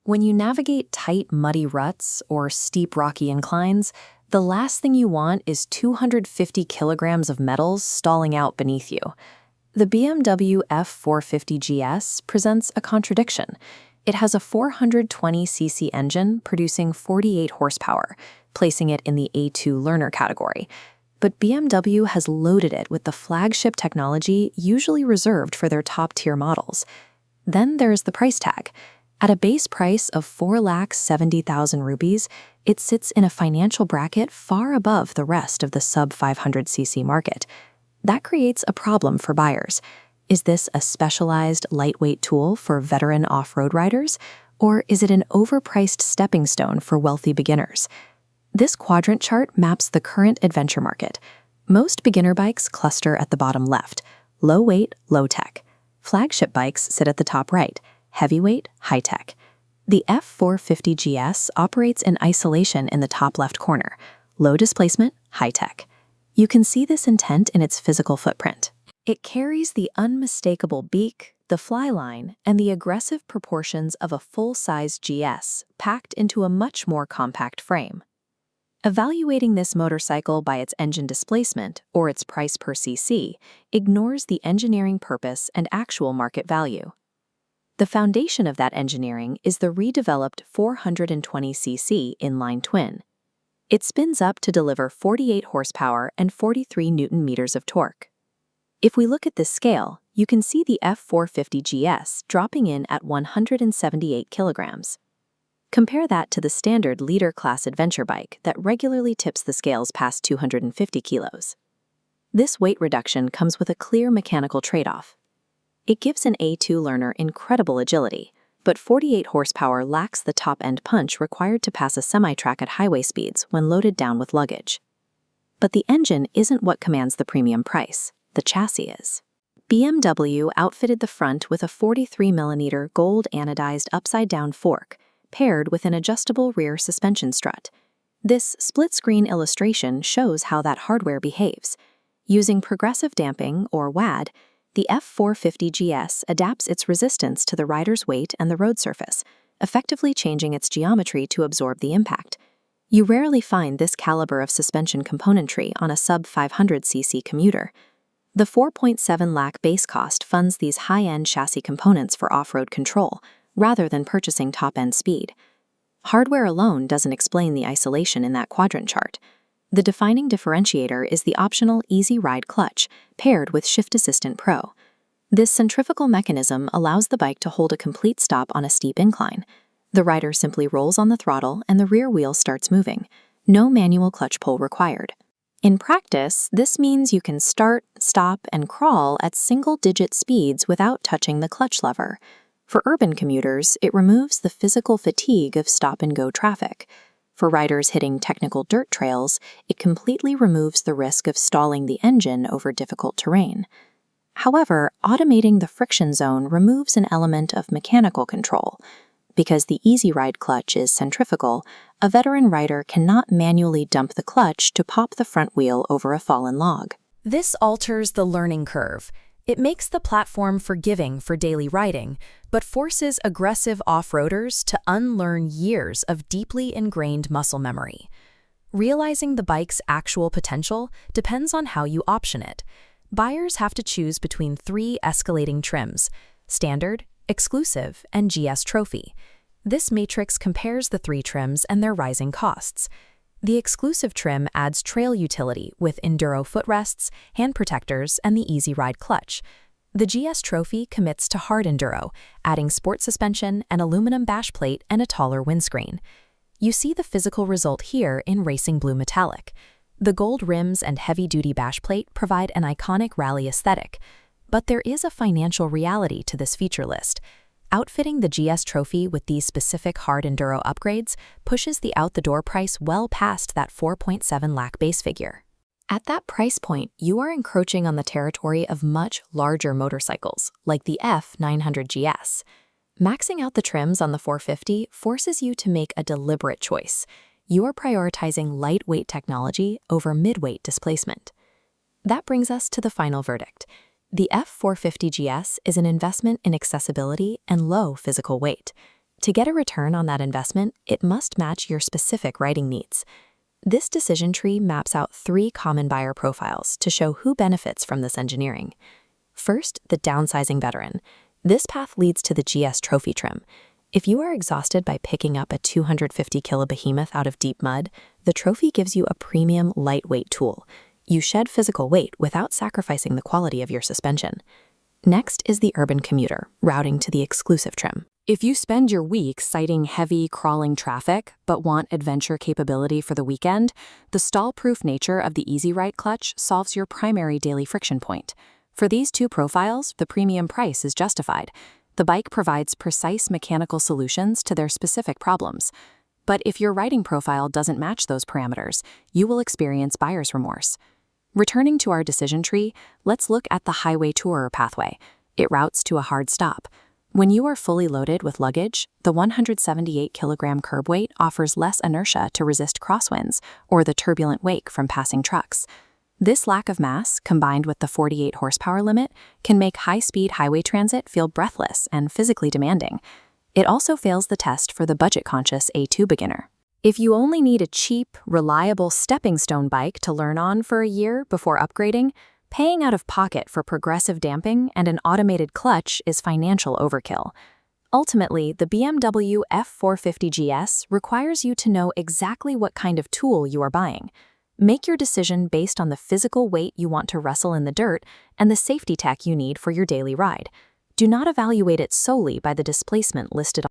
When you navigate tight, muddy ruts or steep, rocky inclines, the last thing you want is 250 kilograms of metals stalling out beneath you. The BMW F450 GS presents a contradiction. It has a 420cc engine producing 48 horsepower, placing it in the A2 learner category. But BMW has loaded it with the flagship technology usually reserved for their top-tier models. Then there's the price tag. At a base price of 4,70,000 rupees, it sits in a financial bracket far above the rest of the sub-500cc market. That creates a problem for buyers. Is this a specialized, lightweight tool for veteran off-road riders, or is it an overpriced stepping stone for wealthy beginners? This quadrant chart maps the current adventure market. Most beginner bikes cluster at the bottom left, low weight, low tech. Flagship bikes sit at the top right, heavyweight, high-tech. The F450 GS operates in isolation in the top left corner, low displacement, high-tech. You can see this intent in its physical footprint. It carries the unmistakable beak, the flyline, and the aggressive proportions of a full-size GS packed into a much more compact frame. Evaluating this motorcycle by its engine displacement or its price per cc ignores the engineering purpose and actual market value. The foundation of that engineering is the redeveloped 420cc inline twin. It spins up to deliver 48 horsepower and 43 newton-meters of torque. If we look at this scale, you can see the F450 GS dropping in at 178 kilograms. Compare that to the standard leader-class adventure bike that regularly tips the scales past 250 kilos. This weight reduction comes with a clear mechanical trade-off. It gives an A2 learner incredible agility, but 48 horsepower lacks the top-end punch required to pass a semi-track at highway speeds when loaded down with luggage. But the engine isn't what commands the premium price, the chassis is. BMW outfitted the front with a 43mm gold anodized upside-down fork, paired with an adjustable rear suspension strut. This split-screen illustration shows how that hardware behaves. Using progressive damping, or WAD, the F450 GS adapts its resistance to the rider's weight and the road surface, effectively changing its geometry to absorb the impact. You rarely find this caliber of suspension componentry on a sub-500cc commuter. The 4.7 lakh base cost funds these high-end chassis components for off-road control, rather than purchasing top-end speed. Hardware alone doesn't explain the isolation in that quadrant chart. The defining differentiator is the optional Easy Ride clutch, paired with Shift Assistant Pro. This centrifugal mechanism allows the bike to hold a complete stop on a steep incline. The rider simply rolls on the throttle and the rear wheel starts moving. No manual clutch pull required. In practice, this means you can start, stop, and crawl at single-digit speeds without touching the clutch lever. For urban commuters, it removes the physical fatigue of stop-and-go traffic. For riders hitting technical dirt trails, it completely removes the risk of stalling the engine over difficult terrain. However, automating the friction zone removes an element of mechanical control. Because the Easy Ride clutch is centrifugal, a veteran rider cannot manually dump the clutch to pop the front wheel over a fallen log. This alters the learning curve. It makes the platform forgiving for daily riding, but forces aggressive off-roaders to unlearn years of deeply ingrained muscle memory. Realizing the bike's actual potential depends on how you option it. Buyers have to choose between 3 escalating trims: Standard, Exclusive, and GS Trophy. This matrix compares the 3 trims and their rising costs. The Exclusive trim adds trail utility with Enduro footrests, hand protectors, and the Easy Ride clutch. The GS Trophy commits to hard Enduro, adding sport suspension, an aluminum bash plate, and a taller windscreen. You see the physical result here in racing blue metallic. The gold rims and heavy-duty bash plate provide an iconic rally aesthetic. But there is a financial reality to this feature list. Outfitting the GS Trophy with these specific hard Enduro upgrades pushes the out-the-door price well past that 4.7 lakh base figure. At that price point, you are encroaching on the territory of much larger motorcycles, like the F900 GS. Maxing out the trims on the 450 forces you to make a deliberate choice. You are prioritizing lightweight technology over mid-weight displacement. That brings us to the final verdict. The F450 GS is an investment in accessibility and low physical weight. To get a return on that investment, it must match your specific riding needs. This decision tree maps out 3 common buyer profiles to show who benefits from this engineering. First, the downsizing veteran. This path leads to the GS trophy trim. If you are exhausted by picking up a 250-kilo behemoth out of deep mud, the trophy gives you a premium, lightweight tool. You shed physical weight without sacrificing the quality of your suspension. Next is the urban commuter, routing to the exclusive trim. If you spend your week citing heavy, crawling traffic, but want adventure capability for the weekend, the stall-proof nature of the Easy Ride clutch solves your primary daily friction point. For these 2 profiles, the premium price is justified. The bike provides precise mechanical solutions to their specific problems. But if your riding profile doesn't match those parameters, you will experience buyer's remorse. Returning to our decision tree, let's look at the highway tourer pathway. It routes to a hard stop. When you are fully loaded with luggage, the 178-kilogram curb weight offers less inertia to resist crosswinds or the turbulent wake from passing trucks. This lack of mass, combined with the 48 horsepower limit, can make high-speed highway transit feel breathless and physically demanding. It also fails the test for the budget-conscious A2 beginner. If you only need a cheap, reliable stepping stone bike to learn on for a year before upgrading, paying out of pocket for progressive damping and an automated clutch is financial overkill. Ultimately, the BMW F450 GS requires you to know exactly what kind of tool you are buying. Make your decision based on the physical weight you want to wrestle in the dirt and the safety tech you need for your daily ride. Do not evaluate it solely by the displacement listed